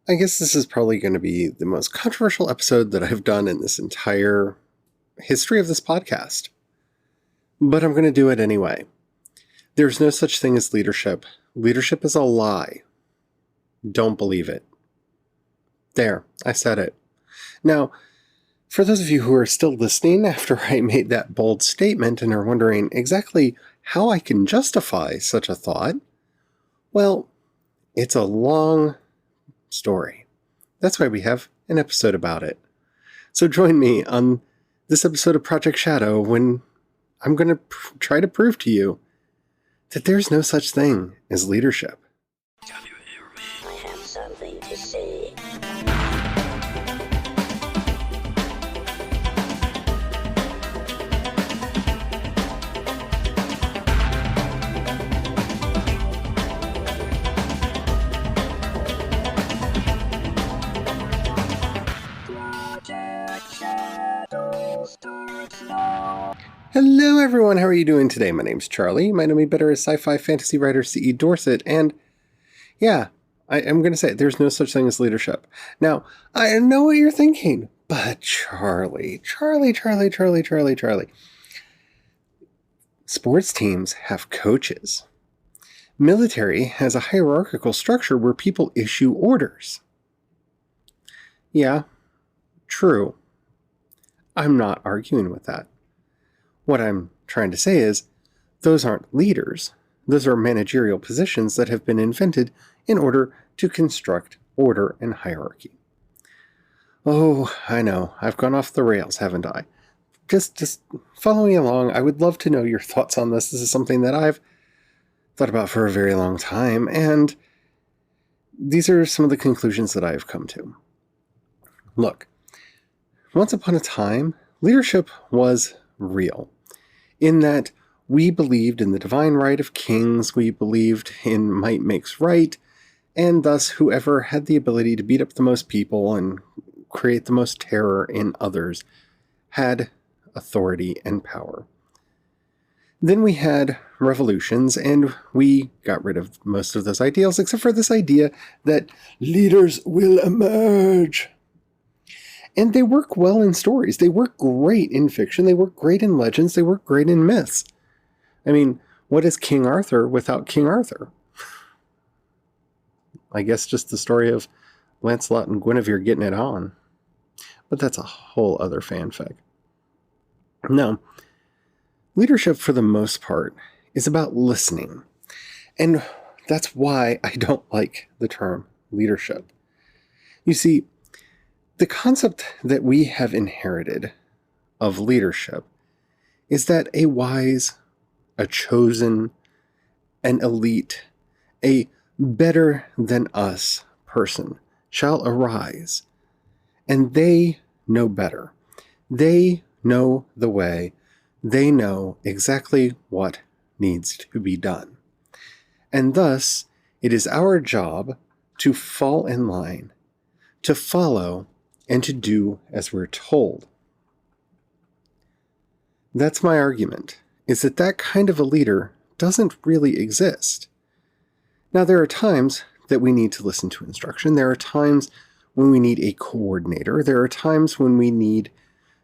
I guess this is probably going to be the most controversial episode that I've done in this entire history of this podcast. But I'm going to do it anyway. There's no such thing as leadership. Leadership is a lie. Don't believe it. There, I said it. Now, for those of you who are still listening after I made that bold statement and are wondering exactly how I can justify such a thought, well, it's a long story. That's why we have an episode about it. So join me on this episode of Project Shadow when I'm going to try to prove to you that there's no such thing as leadership. Can you hear me? I have something to say. Hello everyone, how are you doing today? My name's Charlie. You might know me better as sci-fi fantasy writer C.E. Dorset, and yeah, I'm going to say there's no such thing as leadership. Now, I know what you're thinking, but Charlie. Sports teams have coaches. Military has a hierarchical structure where people issue orders. Yeah, true. I'm not arguing with that. What I'm trying to say is, those aren't leaders. Those are managerial positions that have been invented in order to construct order and hierarchy. Oh, I know. I've gone off the rails, haven't I? Just follow me along. I would love to know your thoughts on this. This is something that I've thought about for a very long time, and these are some of the conclusions that I've come to. Look, once upon a time, leadership was real, in that we believed in the divine right of kings, we believed in might makes right, and thus whoever had the ability to beat up the most people and create the most terror in others had authority and power. Then we had revolutions, and we got rid of most of those ideals, except for this idea that leaders will emerge. And they work well in stories. They work great in fiction. They work great in legends. They work great in myths. I mean, what is King Arthur without King Arthur? I guess just the story of Lancelot and Guinevere getting it on. But that's a whole other fanfic. No, leadership for the most part is about listening. And that's why I don't like the term leadership. You see, the concept that we have inherited of leadership is that a wise, a chosen, an elite, a better than us person shall arise, and they know better. They know the way. They know exactly what needs to be done. And thus, it is our job to fall in line, to follow, and to do as we're told. That's my argument, is that that kind of a leader doesn't really exist. Now, there are times that we need to listen to instruction. There are times when we need a coordinator. There are times when we need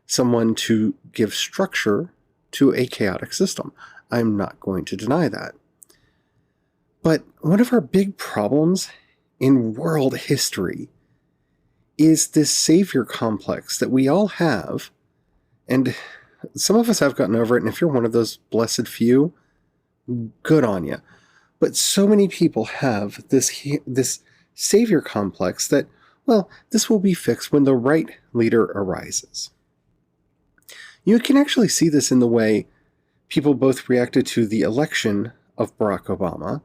someone to give structure to a chaotic system. I'm not going to deny that. But one of our big problems in world history is this savior complex that we all have, and some of us have gotten over it, and if you're one of those blessed few, good on you. But so many people have this savior complex that, well, this will be fixed when the right leader arises. You can actually see this in the way people both reacted to the election of Barack Obama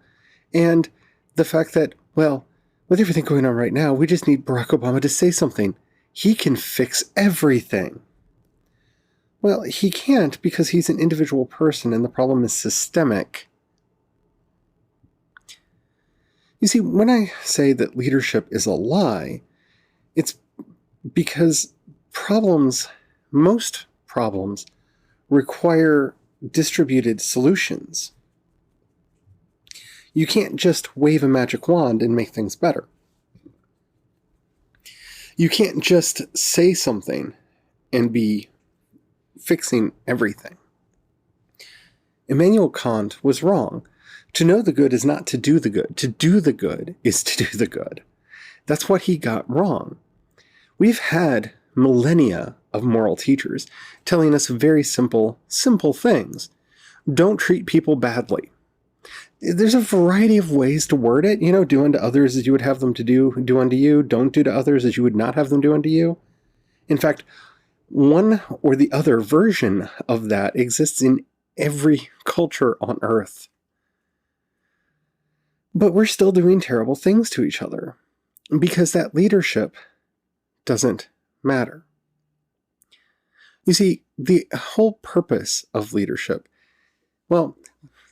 and the fact that, well, with everything going on right now, we just need Barack Obama to say something. He can fix everything. Well, he can't because he's an individual person and the problem is systemic. You see, when I say that leadership is a lie, it's because most problems require distributed solutions. You can't just wave a magic wand and make things better. You can't just say something and be fixing everything. Immanuel Kant was wrong. To know the good is not to do the good. To do the good is to do the good. That's what he got wrong. We've had millennia of moral teachers telling us very simple things. Don't treat people badly. There's a variety of ways to word it. Do unto others as you would have them to do unto you. Don't do to others as you would not have them do unto you. In fact, one or the other version of that exists in every culture on earth. But we're still doing terrible things to each other because that leadership doesn't matter. You see, the whole purpose of leadership, well,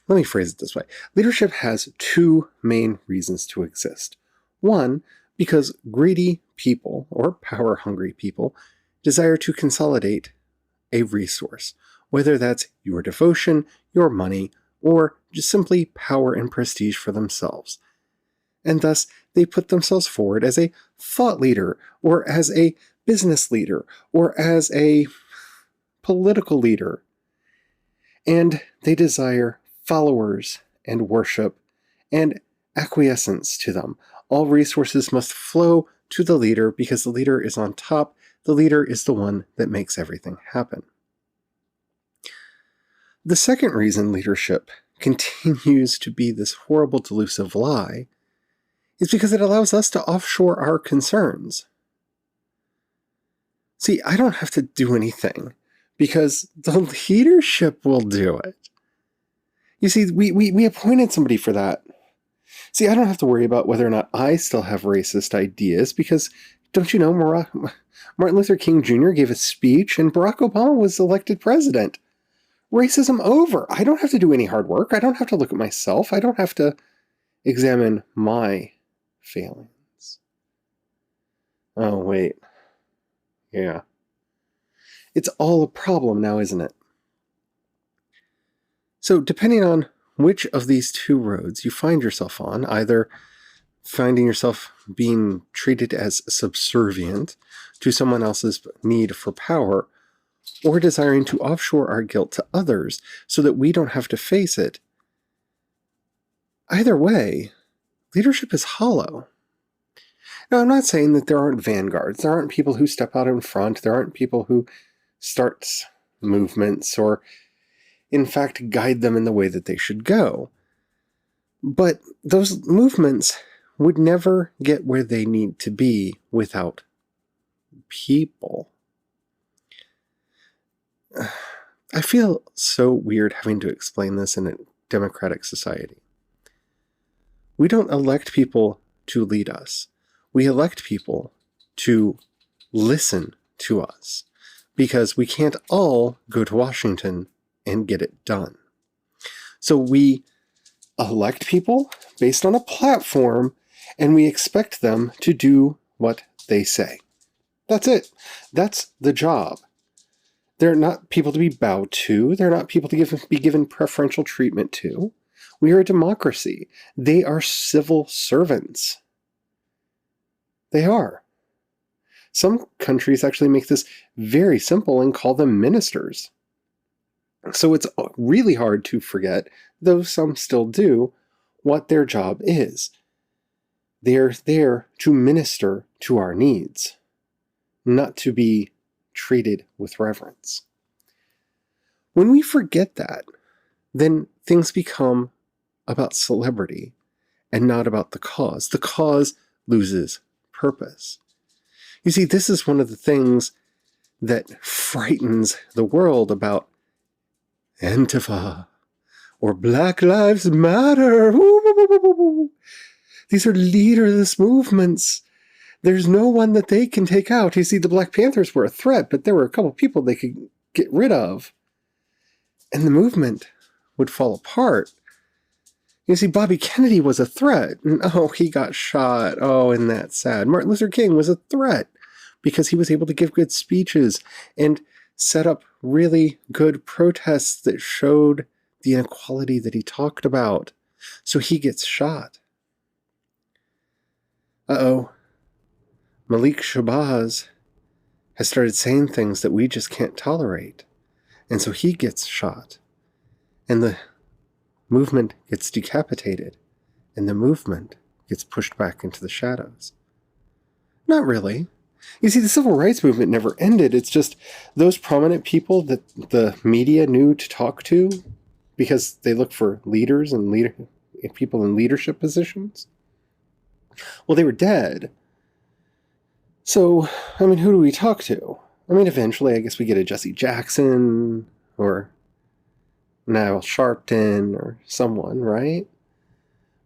let me phrase it this way. Leadership has two main reasons to exist. One, because greedy people or power-hungry people desire to consolidate a resource, whether that's your devotion, your money, or just simply power and prestige for themselves. And thus, they put themselves forward as a thought leader, or as a business leader, or as a political leader. And they desire followers and worship and acquiescence to them. All resources must flow to the leader because the leader is on top. The leader is the one that makes everything happen. The second reason leadership continues to be this horrible, delusive lie is because it allows us to offshore our concerns. See, I don't have to do anything because the leadership will do it. You see, we appointed somebody for that. See, I don't have to worry about whether or not I still have racist ideas because, don't you know, Martin Luther King Jr. gave a speech and Barack Obama was elected president. Racism over. I don't have to do any hard work. I don't have to look at myself. I don't have to examine my failings. Oh, wait. Yeah. It's all a problem now, isn't it? So depending on which of these two roads you find yourself on, either finding yourself being treated as subservient to someone else's need for power, or desiring to offshore our guilt to others so that we don't have to face it, either way, leadership is hollow. Now, I'm not saying that there aren't vanguards. There aren't people who step out in front. There aren't people who start movements or, in fact, guide them in the way that they should go. But those movements would never get where they need to be without people. I feel so weird having to explain this in a democratic society. We don't elect people to lead us. We elect people to listen to us because we can't all go to Washington and get it done. So we elect people based on a platform and we expect them to do what they say. That's it. That's the job. They're not people to be bowed to. They're not people to be given preferential treatment to. We are a democracy. They are civil servants. They are. Some countries actually make this very simple and call them ministers. So it's really hard to forget, though some still do, what their job is. They're there to minister to our needs, not to be treated with reverence. When we forget that, then things become about celebrity and not about the cause. The cause loses purpose. You see, this is one of the things that frightens the world about Antifa or Black Lives Matter. These are leaderless movements. There's no one that they can take out. You see, the Black Panthers were a threat, but there were a couple people they could get rid of. And the movement would fall apart. You see, Bobby Kennedy was a threat. And, he got shot. Isn't that sad? Martin Luther King was a threat because he was able to give good speeches and set up really good protests that showed the inequality that he talked about. So he gets shot. Malik Shabazz has started saying things that we just can't tolerate. And so he gets shot. And the movement gets decapitated. And the movement gets pushed back into the shadows. Not really. You see, the civil rights movement never ended. It's just those prominent people that the media knew to talk to because they look for leaders and people in leadership positions. Well, they were dead. So, I mean, who do we talk to? I mean, eventually, I guess we get a Jesse Jackson or Niall Sharpton or someone, right?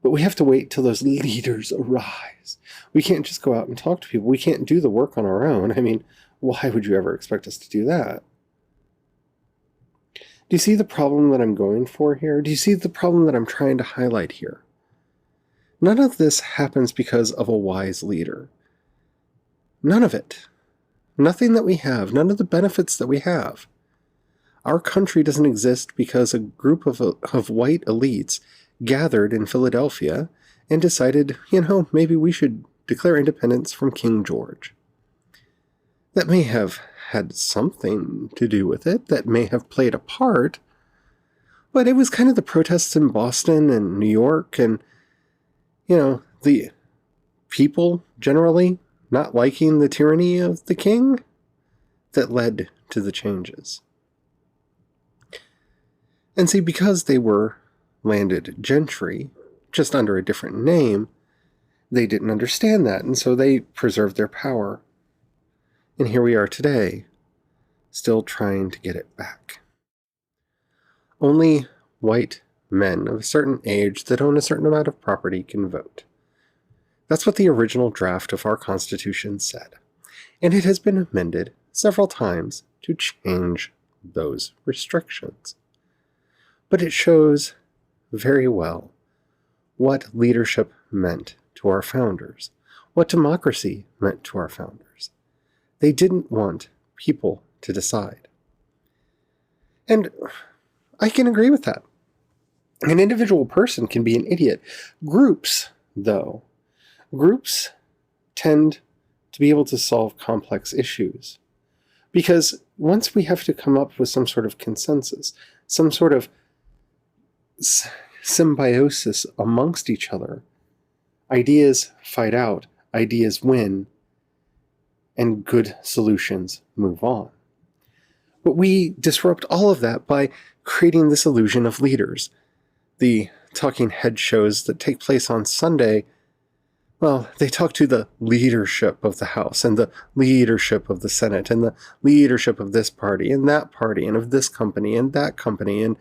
But we have to wait till those leaders arise. We can't just go out and talk to people. We can't do the work on our own. I mean, why would you ever expect us to do that? Do you see the problem that I'm going for here? Do you see the problem that I'm trying to highlight here? None of this happens because of a wise leader. None of it. Nothing that we have, none of the benefits that we have. Our country doesn't exist because a group of white elites gathered in Philadelphia and decided, maybe we should declare independence from King George. That may have had something to do with it, that may have played a part, but it was kind of the protests in Boston and New York and, the people generally not liking the tyranny of the king that led to the changes. And see, because they were landed gentry, just under a different name, they didn't understand that, and so they preserved their power. And here we are today, still trying to get it back. Only white men of a certain age that own a certain amount of property can vote. That's what the original draft of our Constitution said, and it has been amended several times to change those restrictions. But it shows very well what leadership meant to our founders, what democracy meant to our founders. They didn't want people to decide. And I can agree with that. An individual person can be an idiot. Groups, though, groups tend to be able to solve complex issues. Because once we have to come up with some sort of consensus, some sort of symbiosis amongst each other, ideas fight out, ideas win, and good solutions move on. But we disrupt all of that by creating this illusion of leaders. The talking head shows that take place on Sunday, well, they talk to the leadership of the House and the leadership of the Senate and the leadership of this party and that party and of this company and that company and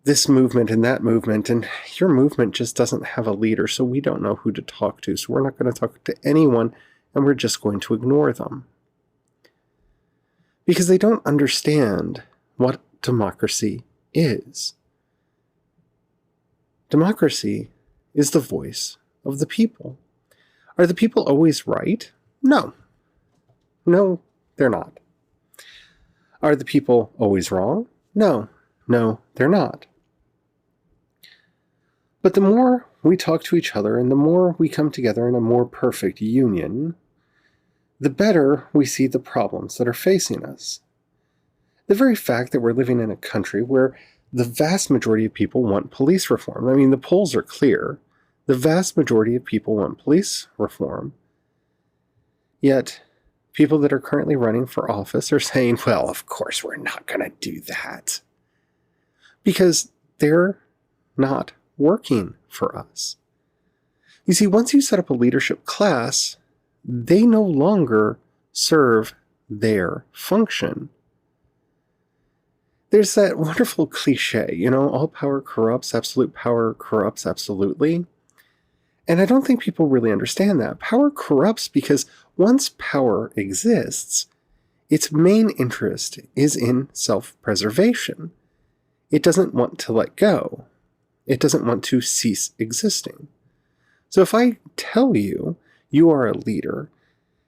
this movement and that movement, and your movement just doesn't have a leader, so we don't know who to talk to, so we're not going to talk to anyone, and we're just going to ignore them. Because they don't understand what democracy is. Democracy is the voice of the people. Are the people always right? No. No, they're not. Are the people always wrong? No. No, they're not. But the more we talk to each other and the more we come together in a more perfect union, the better we see the problems that are facing us. The very fact that we're living in a country where the vast majority of people want police reform. I mean, the polls are clear. The vast majority of people want police reform. Yet, people that are currently running for office are saying, well, of course we're not going to do that. Because they're not working for us. You see, once you set up a leadership class, they no longer serve their function. There's that wonderful cliche, all power corrupts, absolute power corrupts absolutely. And I don't think people really understand that. Power corrupts because once power exists, its main interest is in self-preservation. It doesn't want to let go. It doesn't want to cease existing. So if I tell you you are a leader,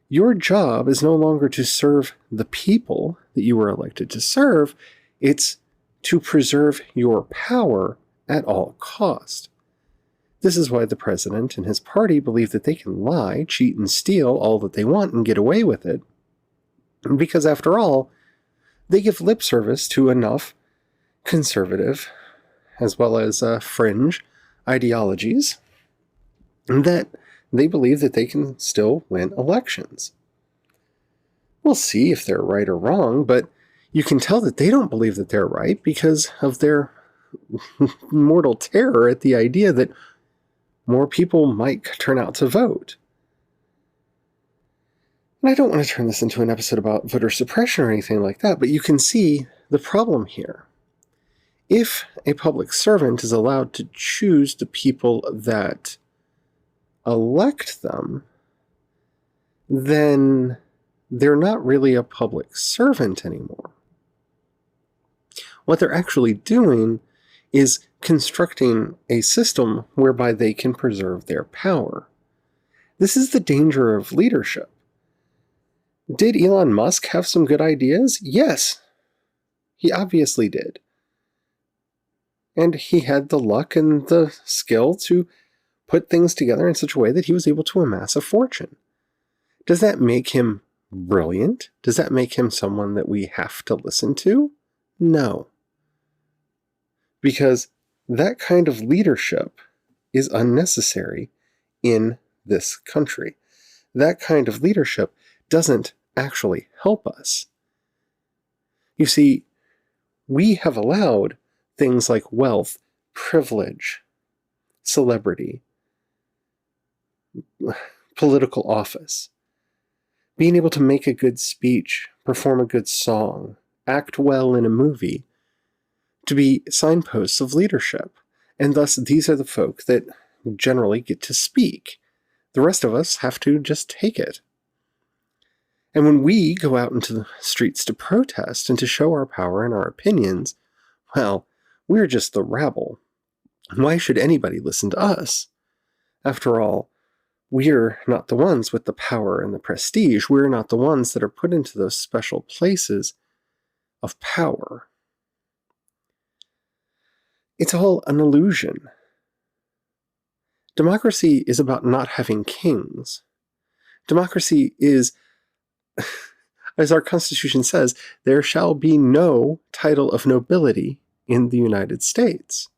your job is no longer to serve the people that you were elected to serve. It's to preserve your power at all cost. This is why the president and his party believe that they can lie, cheat, and steal all that they want and get away with it. Because after all, they give lip service to enough conservative as well as fringe ideologies that they believe that they can still win elections. We'll see if they're right or wrong, but you can tell that they don't believe that they're right because of their mortal terror at the idea that more people might turn out to vote. And I don't want to turn this into an episode about voter suppression or anything like that, but you can see the problem here. If a public servant is allowed to choose the people that elect them, then they're not really a public servant anymore. What they're actually doing is constructing a system whereby they can preserve their power. This is the danger of leadership. Did Elon Musk have some good ideas? Yes, he obviously did. And he had the luck and the skill to put things together in such a way that he was able to amass a fortune. Does that make him brilliant? Does that make him someone that we have to listen to? No. Because that kind of leadership is unnecessary in this country. That kind of leadership doesn't actually help us. You see, we have allowed things like wealth, privilege, celebrity, political office, being able to make a good speech, perform a good song, act well in a movie, to be signposts of leadership. And thus, these are the folk that generally get to speak. The rest of us have to just take it. And when we go out into the streets to protest and to show our power and our opinions, well, we're just the rabble. Why should anybody listen to us? After all, we're not the ones with the power and the prestige. We're not the ones that are put into those special places of power. It's all an illusion. Democracy is about not having kings. Democracy is, as our Constitution says, there shall be no title of nobility in the United States.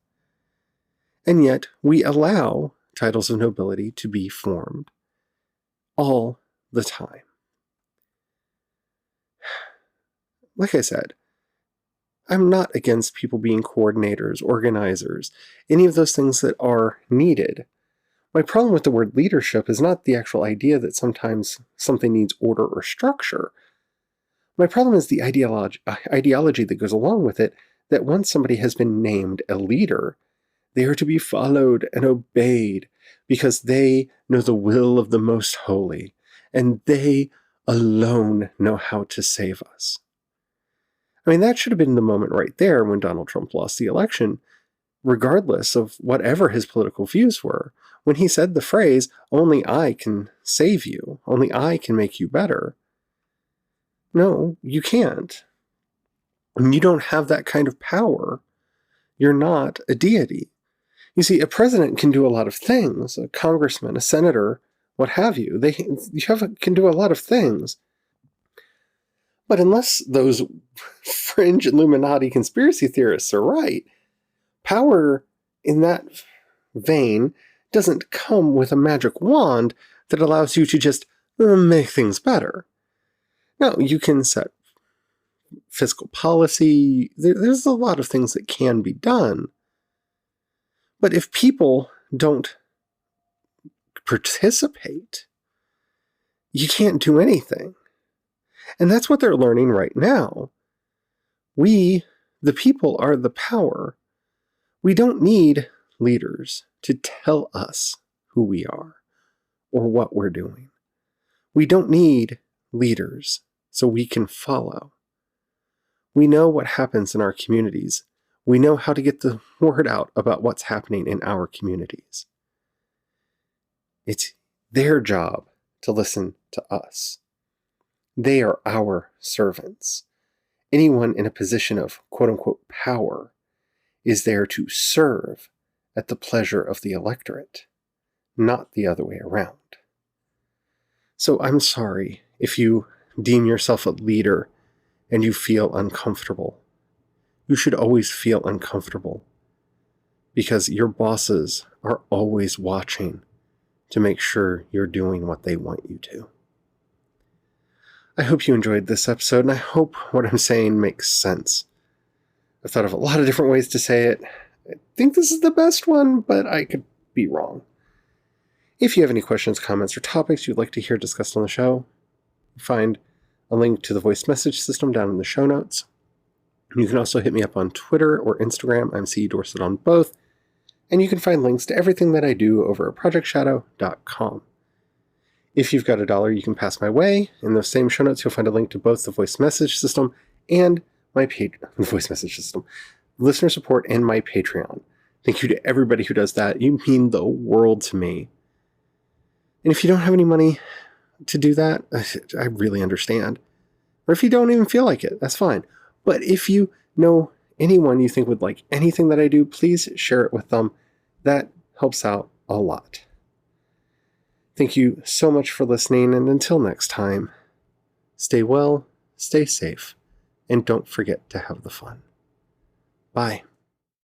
And yet, we allow titles of nobility to be formed all the time. Like I said, I'm not against people being coordinators, organizers, any of those things that are needed. My problem with the word leadership is not the actual idea that sometimes something needs order or structure. My problem is the ideology that goes along with it, that once somebody has been named a leader, they are to be followed and obeyed because they know the will of the Most Holy, and they alone know how to save us. I mean, that should have been the moment right there when Donald Trump lost the election, regardless of whatever his political views were, when he said the phrase, "Only I can save you, only I can make you better." No, you can't. You don't have that kind of power. You're not a deity. You see, a president can do a lot of things, a congressman, a senator, what have you. Can do a lot of things. But unless those fringe Illuminati conspiracy theorists are right, power in that vein doesn't come with a magic wand that allows you to just make things better. No, you can set fiscal policy. There's a lot of things that can be done. But if people don't participate, you can't do anything. And that's what they're learning right now. We, the people, are the power. We don't need leaders to tell us who we are or what we're doing. We don't need leaders so we can follow. We know what happens in our communities. We know how to get the word out about what's happening in our communities. It's their job to listen to us. They are our servants. Anyone in a position of quote-unquote power is there to serve at the pleasure of the electorate, not the other way around. So I'm sorry if you deem yourself a leader and you feel uncomfortable. You should always feel uncomfortable because your bosses are always watching to make sure you're doing what they want you to. I hope you enjoyed this episode, and I hope what I'm saying makes sense. I've thought of a lot of different ways to say it. I think this is the best one, but I could be wrong. If you have any questions, comments, or topics you'd like to hear discussed on the show, find a link to the voice message system down in the show notes. You can also hit me up on Twitter or Instagram. I'm C. Dorset on both. And you can find links to everything that I do over at projectshadow.com. If you've got $1 you can pass my way, in those same show notes you'll find a link to both the voice message system and my voice message system, listener support, and my Patreon. Thank you to everybody who does that. You mean the world to me. And if you don't have any money to do that, I really understand. Or if you don't even feel like it, that's fine. But if you know anyone you think would like anything that I do, please share it with them. That helps out a lot. Thank you so much for listening, and until next time, stay well, stay safe, and don't forget to have the fun. Bye.